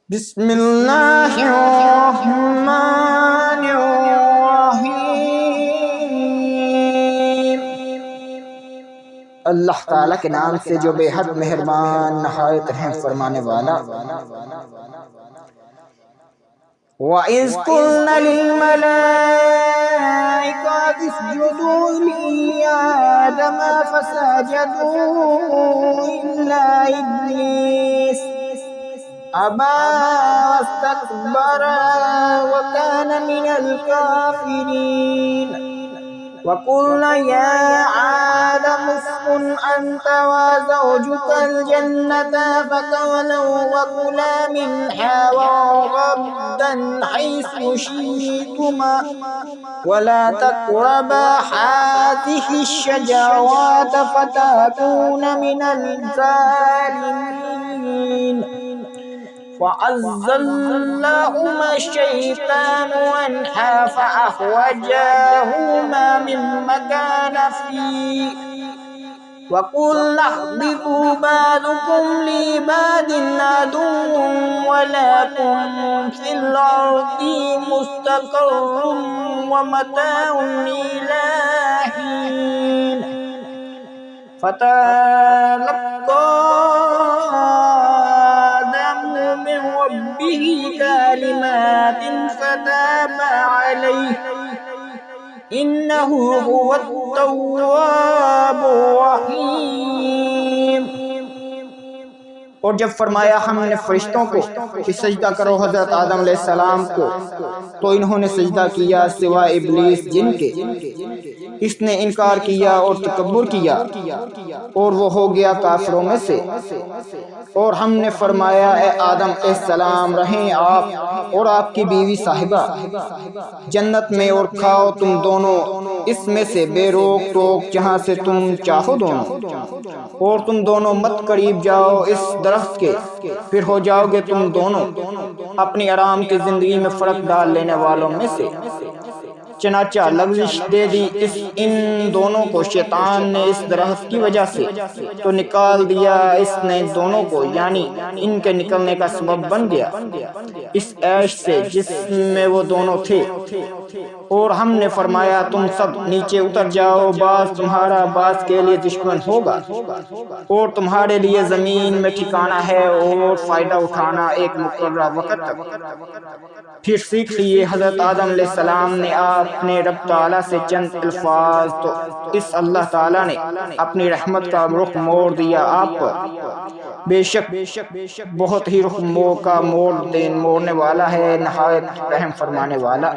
बिस्मिल्लाहिर्रहमानिर्रहीम। अल्लाह ताला के नाम से जो बेहद मेहरबान नहायत रहम फरमाने वाला। वइज़ क़ुल्ना लिल मलाइकति इसजुदू लि आदम फसजदू इल्ला इब्लीस अबा वस्तकबरा व कान मिनल काफिरीन। वक़ुल्ना या आदम उस्कुन अन्त व ज़ौजुकल जन्नता फकुला वकुला मिन्हा रग़दन हैसु शि'तुमा वला तक़रबा हाज़िहि शजरत फतकूना मिनल ज़ालिमीन। फ़अज़्ज़लहुमा अश-शैतानु अन्हा फ़अख़रजाहुमा मिम्मा काना फ़ीहि वक़ुल्ना इहबितू बअदुकुम लिबअदिन अदुव्वुन वलकुम फ़िल अर्दि मुस्तक़र्रुन व मताउन इला हीन। फ़तलक़्क़ा आदमु मिन रब्बिही कलिमातिन फ़ताबा अलैहि इन्नहु हुवत-तव्वाबुर-रहीम। और जब फरमाया हमने फरिश्तों को कि सजदा करो हज़रत आदम अलैहिस्सलाम को, तो इन्होंने सजदा किया सिवाय इब्लीस जिन के। इसने इनकार किया और तकब्बुर किया और वो हो गया काफिरों में से। और हमने फरमाया ए आदम अलैहिस्सलाम, रहें आप और आपकी बीवी साहिबा जन्नत में और खाओ तुम दोनों इसमें से बेरोक टोक जहाँ से तुम चाहो दोनों, और तुम दोनों मत करीब जाओ इस दरख्त के, फिर हो जाओगे तुम दोनों अपनी आराम की जिंदगी में फर्क डाल लेने वालों में से। चनाचा लग़्ज़िश दे दी इन दोनों को शैतान ने इस दरख्त की वजह से, तो निकाल दिया इसने दोनों को, यानी इनके निकलने का सबब बन गया इस ऐश से जिसमें वो दोनों थे। और हमने फरमाया तुम सब नीचे उतर जाओ, बास तुम्हारा बास के लिए दुश्मन होगा और तुम्हारे लिए जमीन में ठिकाना है और फायदा उठाना एक मुकर्ररा वक़्त तक। फिर सीख लिए हज़रत आदम अलैहिस्सलाम ने अपने रब ताला से चंद अल्फाज, तो इस अल्लाह ताला ने अपनी रहमत का रुख मोड़ दिया आप पर। बेशक बहुत ही रुख का मोड़ने वाला है, नहायत रहम फरमाने वाला।